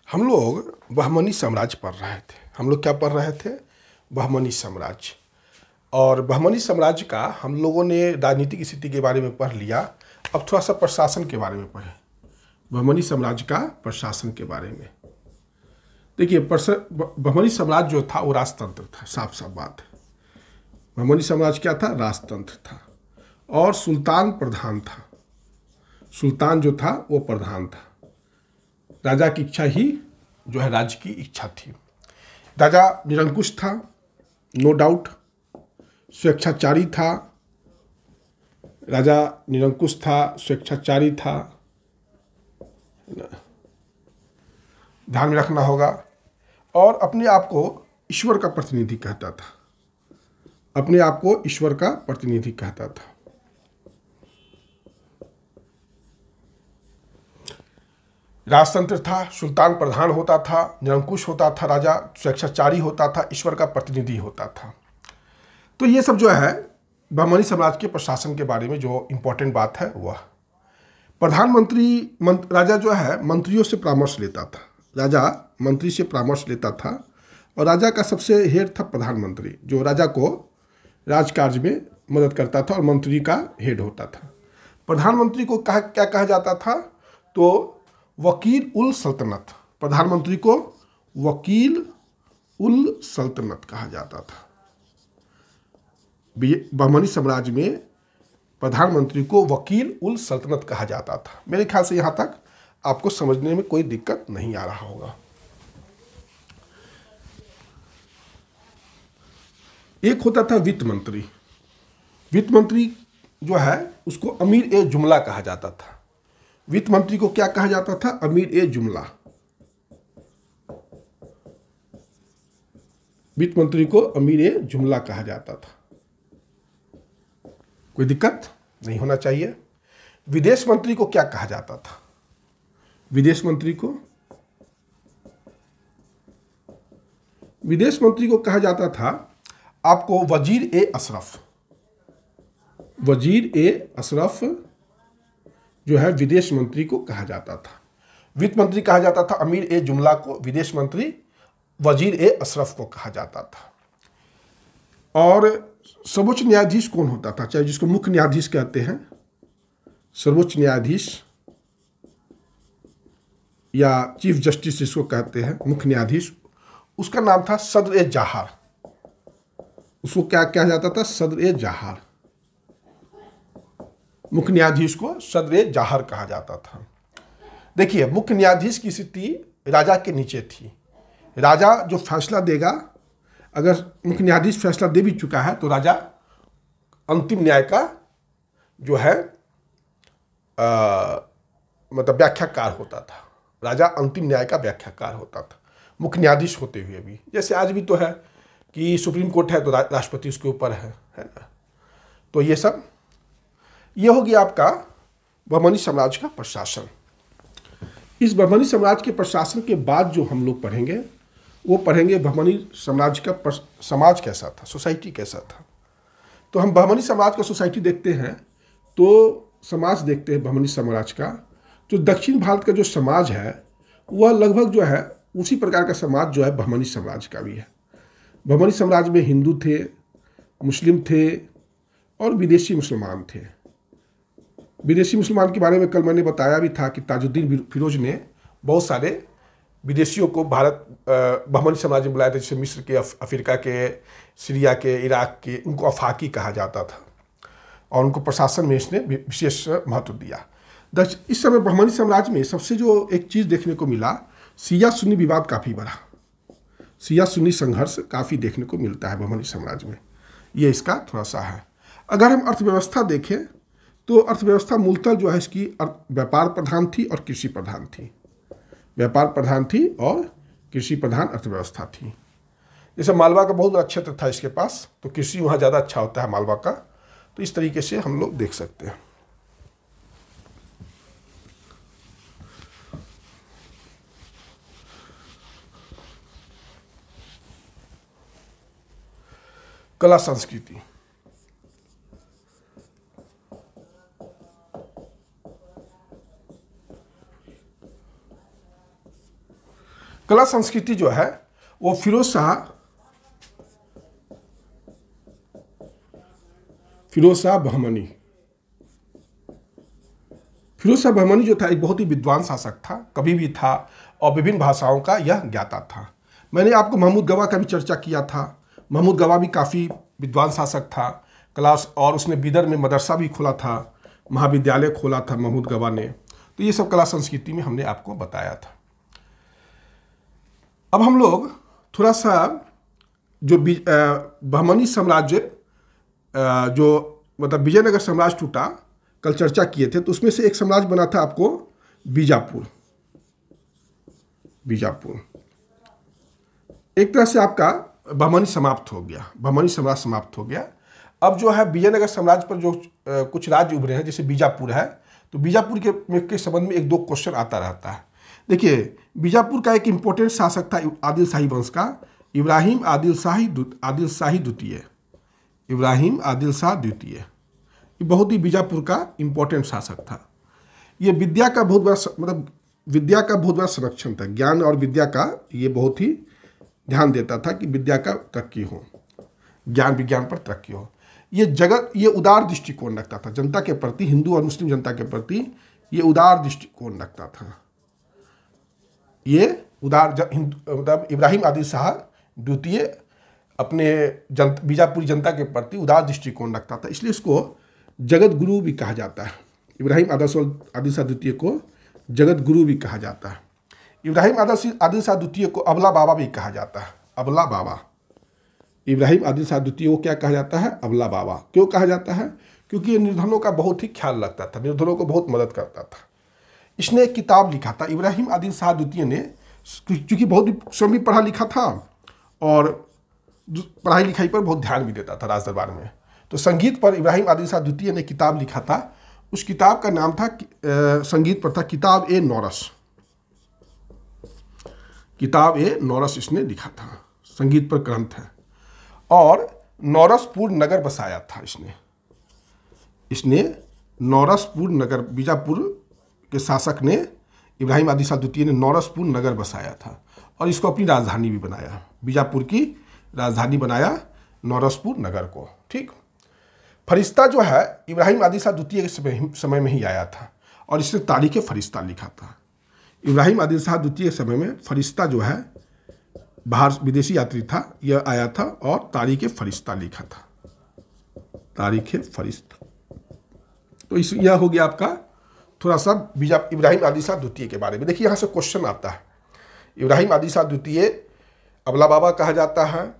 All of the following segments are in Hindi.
हम लोग बहमनी साम्राज्य पढ़ रहे थे। हम लोग क्या पढ़ रहे थे? बहमनी साम्राज्य। और बहमनी साम्राज्य का हम लोगों ने राजनीतिक स्थिति के बारे में पढ़ लिया। अब थोड़ा सा प्रशासन के बारे में पढ़ें। बहमनी साम्राज्य का प्रशासन के बारे में देखिए। बहमनी साम्राज्य जो था वो राजतंत्र था, साफ साफ बात है। बहमनी साम्राज्य क्या था? राजतंत्र था। और सुल्तान प्रधान था। सुल्तान जो था वो प्रधान था। राजा की इच्छा ही जो है राज्य की इच्छा थी। राजा निरंकुश था, नो डाउट। स्वेच्छाचारी था। राजा निरंकुश था, स्वेच्छाचारी था, ध्यान में रखना होगा। और अपने आप को ईश्वर का प्रतिनिधि कहता था। अपने आप को ईश्वर का प्रतिनिधि कहता था। राजतंत्र था, सुल्तान प्रधान होता था, निरंकुश होता था, राजा स्वेच्छाचारी होता था, ईश्वर का प्रतिनिधि होता था। तो ये सब जो है बहमनी साम्राज्य के प्रशासन के बारे में जो इम्पोर्टेंट बात है वह राजा जो है मंत्रियों से परामर्श लेता था। राजा मंत्री से परामर्श लेता था। और राजा का सबसे हेड था प्रधानमंत्री, जो राजा को राजकार्य में मदद करता था और मंत्री का हेड होता था। प्रधानमंत्री को क्या कहा जाता था? तो वकील उल सल्तनत। प्रधानमंत्री को वकील उल सल्तनत कहा जाता था। बहमनी साम्राज्य में प्रधानमंत्री को वकील उल सल्तनत कहा जाता था। मेरे ख्याल से यहां तक आपको समझने में कोई दिक्कत नहीं आ रहा होगा। एक होता था वित्त मंत्री। वित्त मंत्री जो है उसको अमीर ए जुमला कहा जाता था। वित्त मंत्री को क्या कहा जाता था? अमीर ए जुमला। वित्त मंत्री को अमीर ए जुमला कहा जाता था। कोई दिक्कत नहीं होना चाहिए। विदेश मंत्री को क्या कहा जाता था? विदेश मंत्री को कहा जाता था आपको वजीर ए अशरफ। वजीर ए अशरफ जो है विदेश मंत्री को कहा जाता था। वित्त मंत्री कहा जाता था अमीर ए जुमला को, विदेश मंत्री वजीर ए अशरफ को कहा जाता था। और सर्वोच्च न्यायाधीश कौन होता था? चाहे जिसको मुख्य न्यायाधीश कहते हैं, सर्वोच्च न्यायाधीश या चीफ जस्टिस जिसको कहते हैं, मुख्य न्यायाधीश, उसका नाम था सदर ए जहार। उसको क्या कहा जाता था? सदर ए जहार। मुख्य न्यायाधीश को सदर ए जहार कहा जाता था। देखिए, मुख्य न्यायाधीश की स्थिति राजा के नीचे थी। राजा जो फैसला देगा, अगर मुख्य न्यायाधीश फैसला दे भी चुका है तो राजा अंतिम न्याय का जो है मतलब व्याख्याकार होता था। राजा अंतिम न्याय का व्याख्याकार होता था, मुख्य न्यायाधीश होते हुए भी। जैसे आज भी तो है कि सुप्रीम कोर्ट है तो राष्ट्रपति उसके ऊपर है ना। तो ये होगी आपका बहमनी साम्राज्य का प्रशासन। इस बहमनी साम्राज्य के प्रशासन के बाद जो हम लोग पढ़ेंगे वो पढ़ेंगे बहमनी साम्राज्य का समाज कैसा था, सोसाइटी कैसा था। तो हम बहमनी समाज का सोसाइटी देखते हैं तो समाज देखते हैं बहमनी साम्राज्य का। जो दक्षिण भारत का जो समाज है वह लगभग जो है उसी प्रकार का समाज जो है बहमनी साम्राज्य का भी है। बहमनी साम्राज्य में हिंदू थे, मुस्लिम थे और विदेशी मुसलमान थे। विदेशी मुसलमान के बारे में कल मैंने बताया भी था कि ताजुद्दीन फिरोज ने बहुत सारे विदेशियों को भारत बहमनी साम्राज्य में बुलाया था। जैसे मिस्र के, अफ्रीका के, सीरिया के, इराक के, उनको अफाकी कहा जाता था और उनको प्रशासन में इसने विशेष महत्व दिया। इस समय बहमनी साम्राज्य में सबसे जो एक चीज़ देखने को मिला, शिया सुन्नी विवाद काफ़ी बढ़ा। शिया सुन्नी संघर्ष काफ़ी देखने को मिलता है बहमनी साम्राज्य में। ये इसका थोड़ा सा है। अगर हम अर्थव्यवस्था देखें तो अर्थव्यवस्था मूलतः जो है इसकी व्यापार प्रधान थी और कृषि प्रधान थी। व्यापार प्रधान थी और कृषि प्रधान अर्थव्यवस्था थी। जैसे मालवा का बहुत बड़ा क्षेत्र था इसके पास, तो कृषि वहाँ ज़्यादा अच्छा होता है मालवा का। तो इस तरीके से हम लोग देख सकते हैं। कला संस्कृति। कला संस्कृति जो है वो फिरोज शाह बहमनी, फिरोज शाह बहमनी जो था एक बहुत ही विद्वान शासक था, कवि भी था और विभिन्न भाषाओं का यह ज्ञाता था। मैंने आपको महमूद गवा का भी चर्चा किया था। महमूद गवा भी काफ़ी विद्वान शासक था, क्लास, और उसने बीदर में मदरसा भी खोला था, महाविद्यालय खोला था महमूद गवा ने। तो ये सब कला संस्कृति में हमने आपको बताया था। अब हम लोग थोड़ा सा जो बहमनी साम्राज्य जो मतलब विजयनगर साम्राज्य टूटा, कल चर्चा किए थे, तो उसमें से एक साम्राज्य बना था आपको बीजापुर। एक तरह से आपका बहमनी समाप्त हो गया, बहमनी साम्राज्य समाप्त हो गया। अब जो है विजयनगर साम्राज्य पर जो कुछ राज्य उभरे हैं, जैसे बीजापुर है, तो बीजापुर के संबंध में एक दो क्वेश्चन आता रहता है। देखिए, बीजापुर का एक इंपॉर्टेंट शासक था आदिल शाही वंश का, इब्राहिम आदिल शाही द्वितीय। इब्राहिम आदिल शाह द्वितीय, ये बहुत ही बीजापुर का इंपॉर्टेंट शासक था। ये विद्या का बहुत बड़ा संरक्षण था, ज्ञान और विद्या का ये बहुत ही ध्यान देता था कि विद्या का तरक्की हो, ज्ञान विज्ञान पर तरक्की हो। ये उदार दृष्टिकोण रखता था जनता के प्रति, हिंदू और मुस्लिम जनता के प्रति ये उदार दृष्टिकोण रखता था। ये मतलब इब्राहिम आदिल शाह द्वितीय अपने बीजापुरी जनता के प्रति उदार दृष्टिकोण रखता था, इसलिए इसको जगत गुरु भी कहा जाता है। इब्राहिम आदिल शाह द्वितीय को जगत गुरु भी कहा जाता है। इब्राहिम आदिल शाह द्वितीय को अबला बाबा भी कहा जाता है, अबला बाबा। इब्राहिम आदिल शाह द्वितीय को क्या कहा जाता है? अबला बाबा। क्यों कहा जाता है? क्योंकि ये निर्धनों का बहुत ही ख्याल रखता था, निर्धनों को बहुत मदद करता था। इसने एक किताब लिखा था, इब्राहिम आदिल शाह द्वितीय ने, क्योंकि बहुत स्वयं भी पढ़ा लिखा था और पढ़ाई लिखाई पर बहुत ध्यान भी देता था राज दरबार में, तो संगीत पर इब्राहिम आदिल शाह द्वितीय ने किताब लिखा था। उस किताब का नाम था संगीत पर था किताब ए नौरस। किताब ए नौरस इसने लिखा था, संगीत पर ग्रंथ है। और नौरसपुर नगर बसाया था इसने नौरसपुर नगर, बीजापुर के शासक ने, इब्राहिम आदिल शाह द्वितीय ने नौरसपुर नगर बसाया था और इसको अपनी राजधानी भी बनाया, बीजापुर की राजधानी बनाया नौरसपुर नगर को। ठीक, फरिश्ता जो है इब्राहिम आदिल शाह द्वितीय के समय में ही आया था और इसने तारीख फरिश्ता लिखा था। इब्राहिम आदिल शाह द्वितीय के समय में फरिश्ता जो है बाहर विदेशी यात्री था, यह आया था और तारीख फरिश्ता लिखा था, तारीख फरिश्ता। तो यह हो गया आपका थोड़ा सा इब्राहिम आदिल शाह द्वितीय के बारे में। देखिए यहाँ से क्वेश्चन आता है, इब्राहिम आदिल शाह द्वितीय अबला बाबा कहा जाता है,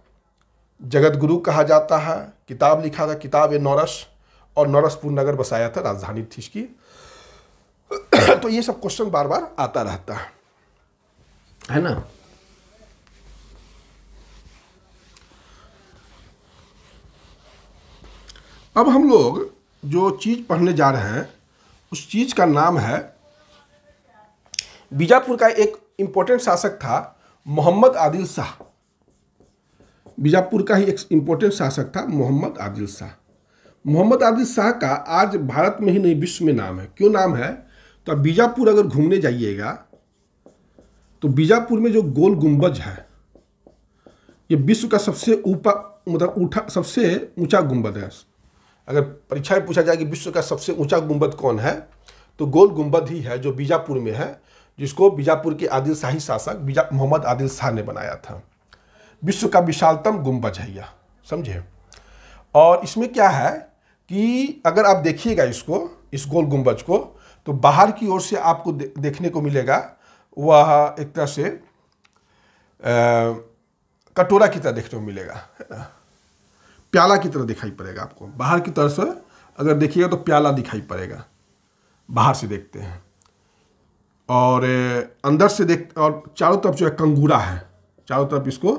जगत गुरु कहा जाता है, किताब लिखा था किताब ए नौरस, और नौरसपुर नगर बसाया था, राजधानी थी इसकी। तो ये सब क्वेश्चन बार बार आता रहता है ना। अब हम लोग जो चीज पढ़ने जा रहे हैं उस चीज का नाम है, बीजापुर का एक इंपॉर्टेंट शासक था मोहम्मद आदिल शाह। बीजापुर का ही एक इंपॉर्टेंट शासक था मोहम्मद आदिल शाह। मोहम्मद आदिल शाह का आज भारत में ही नहीं विश्व में नाम है। क्यों नाम है? तो अब बीजापुर अगर घूमने जाइएगा तो बीजापुर में जो गोल गुंबज है, ये विश्व का सबसे सबसे ऊंचा गुंबद है। अगर परीक्षा में पूछा जाए कि विश्व का सबसे ऊंचा गुंबद कौन है, तो गोल गुंबद ही है जो बीजापुर में है, जिसको बीजापुर के आदिल शाही शासक मोहम्मद आदिल शाह ने बनाया था। विश्व का विशालतम गुंबज है यह, समझे। और इसमें क्या है कि अगर आप देखिएगा इस गोल गुंबज को, तो बाहर की ओर से आपको देखने को मिलेगा वह एक तरह से कटोरा की तरह देखने को मिलेगा, है ना, प्याला की तरह दिखाई पड़ेगा आपको। बाहर की तरफ से अगर देखिएगा तो प्याला दिखाई पड़ेगा, बाहर से देखते हैं। और अंदर से और चारों तरफ जो है कंगूरा है, चारों तरफ इसको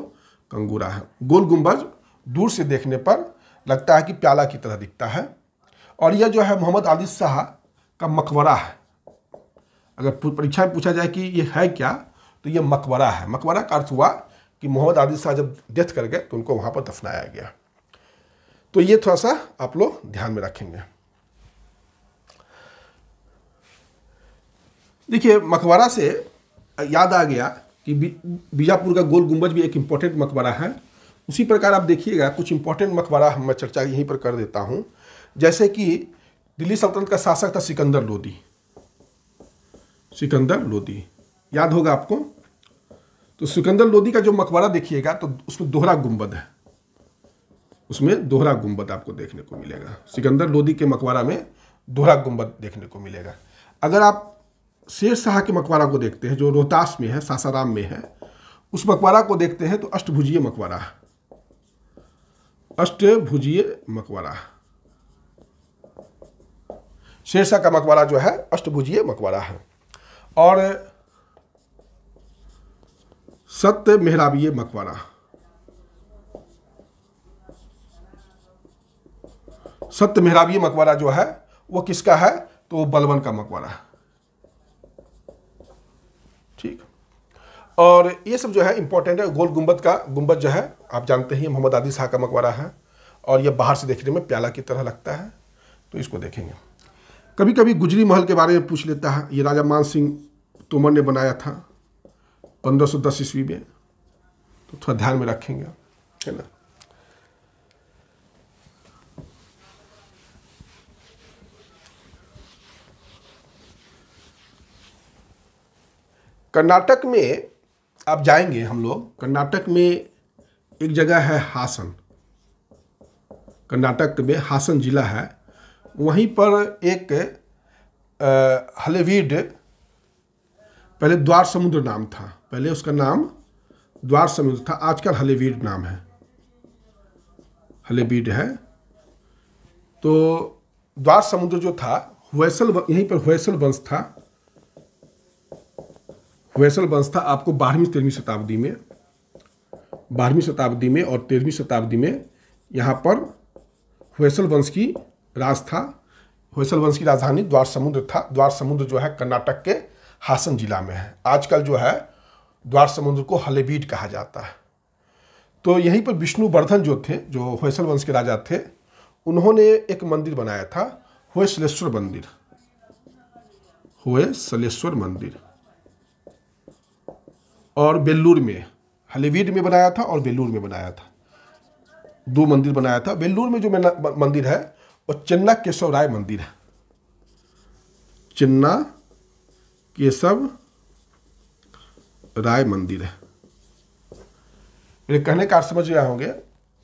कंगूरा है। गोल गुंबज दूर से देखने पर लगता है कि प्याला की तरह दिखता है। और यह जो है मोहम्मद आदिल शाह का मकबरा है। अगर परीक्षा में पूछा जाए कि ये है क्या, तो ये मकबरा है। मकबरा का अर्थ हुआ कि मोहम्मद आदिल शाह जब डेथ कर गए तो उनको वहाँ पर दफनाया गया। तो ये थोड़ा सा आप लोग ध्यान में रखेंगे। देखिए, मकबरा से याद आ गया कि बीजापुर का गोल गुंबज भी एक इम्पोर्टेंट मकबरा है। उसी प्रकार आप देखिएगा कुछ इम्पोर्टेंट मकबरा मैं चर्चा यहीं पर कर देता हूँ। जैसे कि दिल्ली सल्तनत का शासक था सिकंदर लोदी। सिकंदर लोदी याद होगा आपको। तो सिकंदर लोदी का जो मकबरा देखिएगा तो उसमें दोहरा गुंबद है, उसमें दोहरा गुंबद आपको देखने को मिलेगा। सिकंदर लोदी के मकबरा में दोहरा गुंबद देखने को मिलेगा। अगर आप शेर शाह के मकबरा को देखते हैं जो रोहतास में है, सासाराम में है, उस मकबरा को देखते हैं तो अष्टभुजीय मकबरा है, अष्टभुजीय मकबरा। शेर शाह का मकबरा जो है अष्टभुजीय मकबरा है। और सत्य मेहराबीय मकबरा, सत्य मेहराबीय मकबरा जो है वो किसका है, तो वो बलबन का मकबरा है। ठीक। और ये सब जो है इंपॉर्टेंट है। गोल गुंबद का गुंबद जो है आप जानते ही मोहम्मद आदिल शाह का मकबरा है, और ये बाहर से देखने में प्याला की तरह लगता है, तो इसको देखेंगे। कभी कभी गुजरी महल के बारे में पूछ लेता है। ये राजा मान सिंह तोमर ने बनाया था 1510 ईस्वी में, तो थोड़ा ध्यान में रखेंगे, है ना। कर्नाटक में आप जाएंगे, हम लोग कर्नाटक में एक जगह है हासन, कर्नाटक में हासन जिला है। वहीं पर एक हलेवीड, पहले द्वार समुद्र नाम था, पहले उसका नाम द्वार समुद्र था, आजकल हलेवीड नाम है, हलेवीड है। तो द्वार समुद्र जो था हुएसल, यहीं पर हुएसल वंश था, हुएसल वंश था। आपको 12वीं-13वीं शताब्दी में, 12वीं शताब्दी में और 13वीं शताब्दी में यहाँ पर हुएसल वंश की राज था। हुएसल वंश की राजधानी द्वार समुद्र था। द्वार समुद्र जो है कर्नाटक के हासन जिला में है। आजकल जो है द्वार समुद्र को हलेबीड कहा जाता है। तो यहीं पर विष्णुवर्धन जो थे, जो होयसल वंश के राजा थे, उन्होंने एक मंदिर बनाया था, होयसलेश्वर मंदिर, होयसलेश्वर मंदिर। और बेल्लूर में, हलेबीड में बनाया था और बेल्लूर में बनाया था, दो मंदिर बनाया था। बेल्लूर में जो मंदिर है वो चेन्ना केशव राय मंदिर है, चेन्ना केशव राय मंदिर है। मेरे कहने का अर्थ समझ रहे होंगे,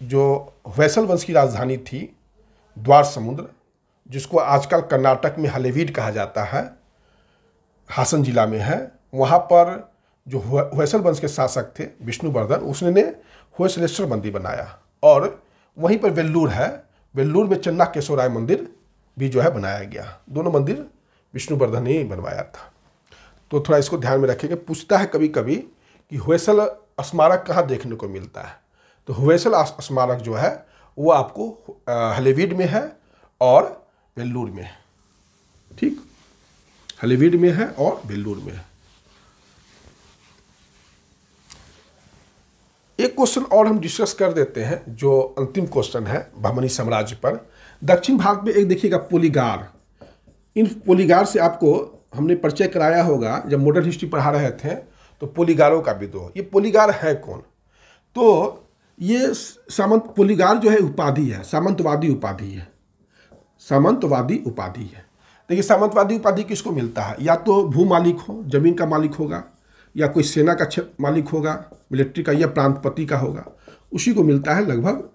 जो होयसल वंश की राजधानी थी द्वार समुद्र, जिसको आजकल कर्नाटक में हलेबीड कहा जाता है, हासन जिला में है। वहाँ पर जो होयसल वंश के शासक थे विष्णुवर्धन, उसने होयसलेश्वर मंदिर बनाया। और वहीं पर वेल्लूर है, वेल्लूर में चेन्ना केशव राय मंदिर भी जो है बनाया गया। दोनों मंदिर विष्णुवर्धन ने ही बनवाया था। तो थोड़ा इसको ध्यान में रखेंगे। पूछता है कभी कभी कि होयसल स्मारक कहाँ देखने को मिलता है, तो होयसल स्मारक जो है वो आपको हलेबीड में है और वेल्लूर में है। ठीक, हलेबीड में है और वेल्लूर में है। एक क्वेश्चन और हम डिस्कस कर देते हैं, जो अंतिम क्वेश्चन है बहमनी साम्राज्य पर। दक्षिण भारत में एक देखिएगा पोलीगार। इन पोलीगार से आपको हमने परिचय कराया होगा जब मॉडर्न हिस्ट्री पढ़ा रहे थे, तो पोलीगारों का विद्रोह। ये पोलीगार है कौन, तो ये सामंत, पोलीगार जो है उपाधि है, सामंतवादी उपाधि है, सामंतवादी उपाधि है। देखिए सामंतवादी उपाधि किसको मिलता है, या तो भू मालिक हो, जमीन का मालिक होगा, या कोई सेना का मालिक होगा, मिलिट्री का, या प्रांतपति का होगा, उसी को मिलता है लगभग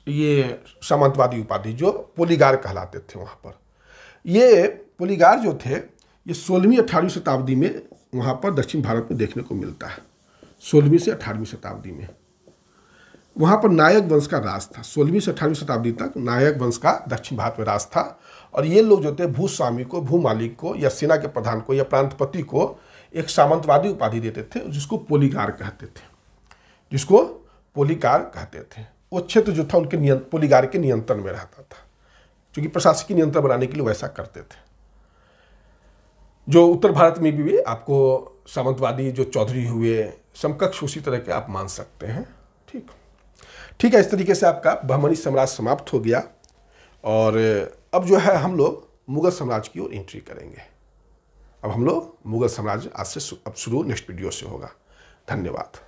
ये सामंतवादी उपाधि, जो पोलीगार कहलाते थे। वहाँ पर ये पोलीगार जो थे, ये 16वीं-18वीं शताब्दी में वहाँ पर दक्षिण भारत में देखने को मिलता है। 16वीं से 18वीं शताब्दी में वहाँ पर नायक वंश का राज था। 16वीं से 18वीं शताब्दी तक नायक वंश का दक्षिण भारत में राज था। और ये लोग जो थे भूस्वामी को, भू मालिक को, या सेना के प्रधान को, या प्रांतपति को एक सामंतवादी उपाधि देते थे, जिसको पोलीगार कहते थे, जिसको पोलीगार कहते थे। वो क्षेत्र जो था उनके पोलीगार के नियंत्रण में रहता था, क्योंकि प्रशासकीय नियंत्रण बनाने के लिए वैसा करते थे। जो उत्तर भारत में भी आपको सामंतवादी जो चौधरी हुए, समकक्ष उसी तरह के आप मान सकते हैं। ठीक ठीक है, इस तरीके से आपका बहमनी साम्राज्य समाप्त हो गया। और अब जो है हम लोग मुगल साम्राज्य की ओर एंट्री करेंगे। अब हम लोग मुगल साम्राज्य आज से अब शुरू नेक्स्ट वीडियो से होगा। धन्यवाद।